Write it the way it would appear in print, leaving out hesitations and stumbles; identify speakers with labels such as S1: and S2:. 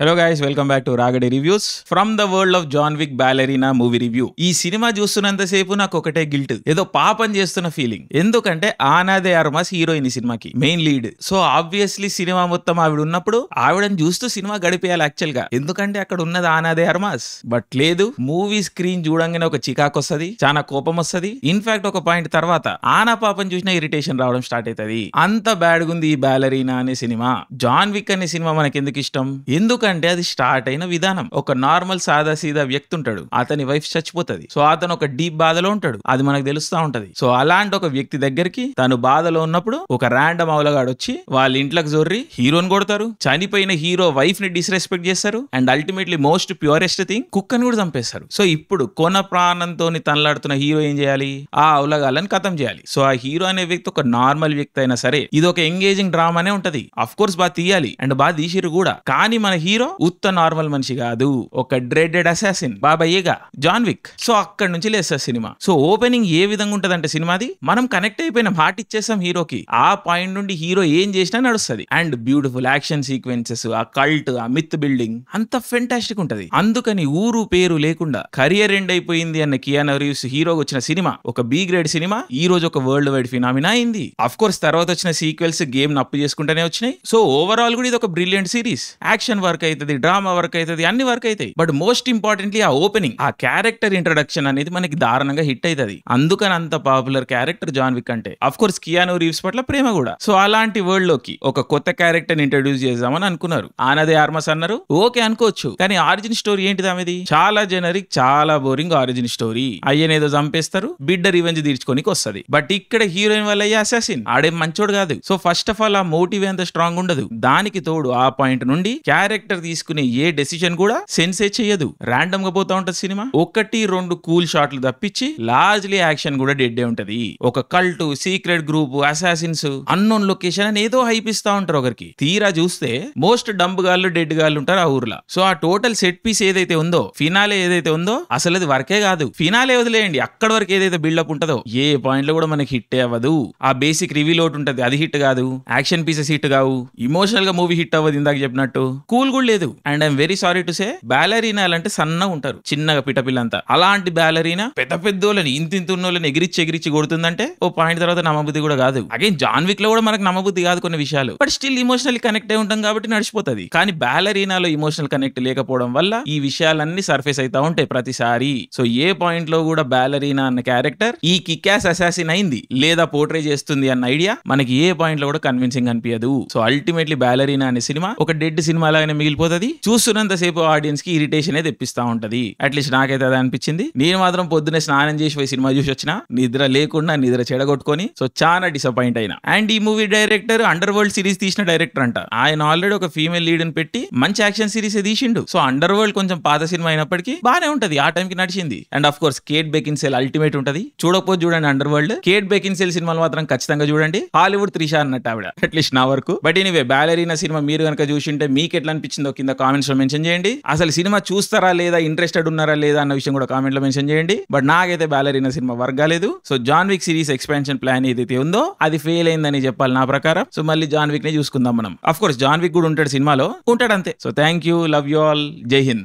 S1: Hello guys, welcome back to Ragadi reviews from the world of John Wick Ballerina movie review. ఈ సినిమా చూస్తున్నంతసేపు నాకు ఒకటే గిల్ట్, ఏదో పాపం చేస్తున్న ఫీలింగ్. ఎందుకంటే ఆనా దే ఆర్మస్ హీరోయిన్ ఈ సినిమాకి main lead. So obviously cinema మొత్తం ఆవిడ ఉన్నప్పుడు ఆవిడని చూస్తూ సినిమా గడిపేయాలి యాక్చువల్ గా, ఎందుకంటే అక్కడ ఉన్నది ఆనా దే ఆర్మస్. బట్ లేదు, మూవీ స్క్రీన్ చూడంగానే ఒక చికాకు వస్తుంది, చాలా కోపం వస్తుంది. ఇన్ఫాక్ట్ ఒక పాయింట్ తర్వాత ఆనా పాపం చూసిన ఇరిటేషన్ రావడం స్టార్ట్ అవుతుంది. అంత బ్యాడ్ గుంది ఈ బాలెరీనా అనే సినిమా. జాన్ విక్ అనే సినిమా మనకి ఎందుకు ఇష్టం? ఎందుకంటే అది స్టార్ట్ అయిన విధానం. ఒక నార్మల్ సాదా సీదా వ్యక్తి ఉంటాడు, అతని వైఫ్ చచ్చిపోతుంది. సో అతను ఒక డీప్ బాధలో ఉంటాడు, అది మనకు తెలుస్తా ఉంటది. సో అలాంటి ఒక వ్యక్తి దగ్గరికి తను బాధలో ఉన్నప్పుడు ఒక ర్యాండమ్ అవలగాడు వచ్చి వాళ్ళ ఇంట్లోకి జోర్రి హీరోని కొడతారు, చనిపోయిన హీరో వైఫ్ ని డిస్రెస్పెక్ట్ చేస్తారు, and ultimately most purest thing కుక్కని కూడా చంపేస్తారు. సో ఇప్పుడు కొన ప్రాణంతో తనలాడుతున్న హీరో ఏం చేయాలి? ఆ అవలగాళ్ళని ఖతం చేయాలి. సో ఆ హీరో అనే వ్యక్తి ఒక నార్మల్ వ్యక్తి అయినా సరే ఇది ఒక ఎంగేజింగ్ డ్రామానే ఉంటది. అఫ్ కోర్స్ బాగా తీయాలి అండ్ బాగా తీసిరు కూడా, కానీ మన హీరో ఉత్త నార్మల్ మనిషి కాదు, ఒక dreaded assassin Baba Yaga John Wick. So అక్కడ నుంచి లేస్తారు సినిమా. సో ఓపెనింగ్ ఏ విధంగా ఉంటదంటే సినిమాది మనం కనెక్ట్ అయిపోయినాం, హార్ట్ ఇచ్చేసాం హీరోకి. ఆ పాయింట్ నుండి హీరో ఏం చేసినా నడుస్తుంది. అండ్ బ్యూటిఫుల్ యాక్షన్ సీక్వెన్సెస్, ఆ కల్ట్, ఆ మిత్ బిల్డింగ్ అంత ఫెంటాస్టిక్ ఉంటది. అందుకని ఊరు పేరు లేకుండా కెరియర్ ఎండ్ అయిపోయింది అన్న కియానూ రీవ్స్ హీరోగా వచ్చిన సినిమా ఒక బి గ్రేడ్ సినిమా ఈ రోజు ఒక వరల్డ్ వైడ్ ఫినామినా అయింది. అఫ్ కోర్స్ తర్వాత వచ్చిన సీక్వెల్స్ గేమ్ నప్పు చేసుకుంటూనే వచ్చినాయి. సో ఓవరాల్ కూడా ఇది ఒక బ్రిలియంట్ సిరీస్. యాక్షన్ వర్క్ అవుతుంది, డ్రామా వర్క్ అవుతుంది, అన్ని వర్క్ అవుతాయి. బట్ మోస్ట్ ఇంపార్టెంట్లీ ఆ ఓపెనింగ్, ఆ క్యారెక్టర్ ఇంట్రడక్షన్ అనేది మనకి దారుణంగా హిట్ అవుతుంది. అందుకని అంత పాపులర్ క్యారెక్టర్ జాన్ విక్ అంటే. అఫ్ కోర్స్ కియానూ రీవ్స్ పట్ల ప్రేమ కూడా. సో అలాంటి వరల్డ్ లోకి ఒక కొత్త క్యారెక్టర్ ఇంట్రడ్యూస్ చేద్దామని అనుకున్నారు. ఆనా దే ఆర్మస్ అన్నారు, ఓకే అనుకోవచ్చు. కానీ ఆరిజిన్ స్టోరీ ఏంటిది ఆమెది? చాలా జనరిక్, చాలా బోరింగ్ ఆరిజిన్ స్టోరీ. అయ్యనేదో చంపేస్తారు, బిడ్డ రివెంజ్ తీర్చుకోనికి వస్తుంది. బట్ ఇక్కడ హీరోయిన్ వల్ల అయ్యే అసాసిన్ ఆడేం మంచోడు కాదు. సో ఫస్ట్ ఆఫ్ ఆల్ ఆ మోటివ్ అంత స్ట్రాంగ్ ఉండదు. దానికి తోడు ఆ పాయింట్ నుండి క్యారెక్టర్ తీసుకునే ఏ డెసిషన్ కూడా సెన్సే చేయదు, రాండమ్ గా పోతా ఉంటది సినిమా. ఒకటి రెండు కూల్ షాట్లు తప్పించి లార్జ్లీ యాక్షన్ కూడా డెడ్డే ఉంటది. ఒక cult, secret group, assassins, unknown location అని ఏదో హైప్ ఇస్తా ఉంటారు ఒకరికి. తీరా చూస్తే మోస్ట్ డంబ్ గాళ్ళు, డెడ్ గాళ్ళు ఉంటారు ఆ ఊర్లో. సో ఆ టోటల్ సెట్ పీస్ ఏదైతే ఉందో, ఫినాలే ఏదైతే ఉందో, అసలు అది వర్కే కాదు. ఫినాలే వదిలేయండి, అక్కడ వరకు ఏదైతే బిల్డప్ ఉంటుందో ఏ పాయింట్ లో కూడా మనకి హిట్ అవ్వదు. ఆ బేసిక్ రివీల్ ఒకటి ఉంటది, అది హిట్ కాదు. యాక్షన్ పీసెస్ హిట్ కావు, ఇమోషనల్ గా మూవీ హిట్ అవ్వదు. ఇందాక చెప్పినట్టు కూల్ కూడా లేదు. And I'm very sorry to say, Ballerina అంటే సన్నగా ఉంటారు, చిన్నగా పిట్టపిల్లంతా. అలాంటి బాలెరీనా పెద్ద పెద్దోళ్ళని ఇంతింతున్నోళ్ళని ఎగిరిచ్చి కొడుతుందంటే ఓ పాయింట్ తర్వాత నమ్మబుద్ధి కూడా కాదు. అగైన్ జాన్ విక్ లో కూడా మనకు నమ్మబుద్ధి కాదు కొన్ని విషయాలు, బట్ స్టిల్ ఇమోషనల్ కనెక్ట్ అయి ఉంటాం కాబట్టి నడిచిపోతుంది. కానీ బాలెరీనాలో ఇమోషనల్ కనెక్ట్ లేకపోవడం వల్ల ఈ విషయాలన్నీ సర్ఫేస్ అవుతా ఉంటాయి ప్రతిసారి. సో ఏ పాయింట్ లో కూడా బాలెరీనా అన్న క్యారెక్టర్ ఈ కిక్యాస్ అసాసిన్ అయింది లేదా పోర్ట్రే చేస్తుంది అన్న ఐడియా మనకి ఏ పాయింట్ లో కూడా కన్విన్సింగ్ అనిపించదు. సో అల్టిమేట్లీ బాలెరీనా అనే సినిమా ఒక డెడ్ సినిమా లాగానే మిగిలిపోతుంది. చూస్తున్నంత సేపు ఆడియన్స్ కి ఇరిటేషన్ తెప్పిస్తా ఉంటది. అట్లీస్ట్ నాకైతే అది అనిపించింది. నేను మాత్రం పొద్దునే స్నానం చేసి పోయి సినిమా చూసి వచ్చిన, నిద్ర లేకుండా నిద్ర చెడగొట్టుకొని. సో చాలా డిసప్పాయింట్ అయినా. అండ్ ఈ మూవీ డైరెక్టర్ అండర్ వరల్డ్ సిరీస్ తీసిన డైరెక్టర్ అంట. ఆయన ఆల్రెడీ ఒక ఫీమేల్ లీడ్ ని పెట్టి మంచి యాక్షన్ సిరీస్ తీసిండు. సో అండర్ వరల్డ్ కొంచెం పాత సినిమా అయినప్పటికీ బానే ఉంటది, ఆ టైం కి నడిచింది. And of course Kate Beckinsale ultimate ఉంటది. చూడకపోతే చూడండి అండర్ వరల్డ్. కేట్ బెకిన్సేల్ సినిమాలు మాత్రం ఖచ్చితంగా చూడండి. హాలీవుడ్ త్రిష అన్నట్టు ఆవిడ, అట్లీస్ట్ నా వరకు. బట్ ఎనీవే, బాలెరీనా సినిమా మీరు కనుక చూసింటే మీకు ఎట్లా అనిపించిందో కింద కామెంట్స్ లో మెన్షన్ చేయండి. అసలు సినిమా చూస్తారా లేదా, ఇంట్రెస్టెడ్ ఉన్నారా లేదా అన్న విషయం కూడా కామెంట్ లో మెన్షన్ చేయండి. బట్ నాకైతే బాలెరీనా సినిమా వర్గాలేదు. So John Wick series expansion plan ఏదైతే ఉందో అది ఫెయిల్ అయిందని చెప్పాలి నా ప్రకారం. సో మళ్ళీ జాన్ విక్ నే చూసుకుందాం మనం. అఫ్ కోర్స్ జాన్ విక్ కూడా ఉంటాడు సినిమాలో, ఉంటాడు అంతే. So thank you, love you all, జై హింద్.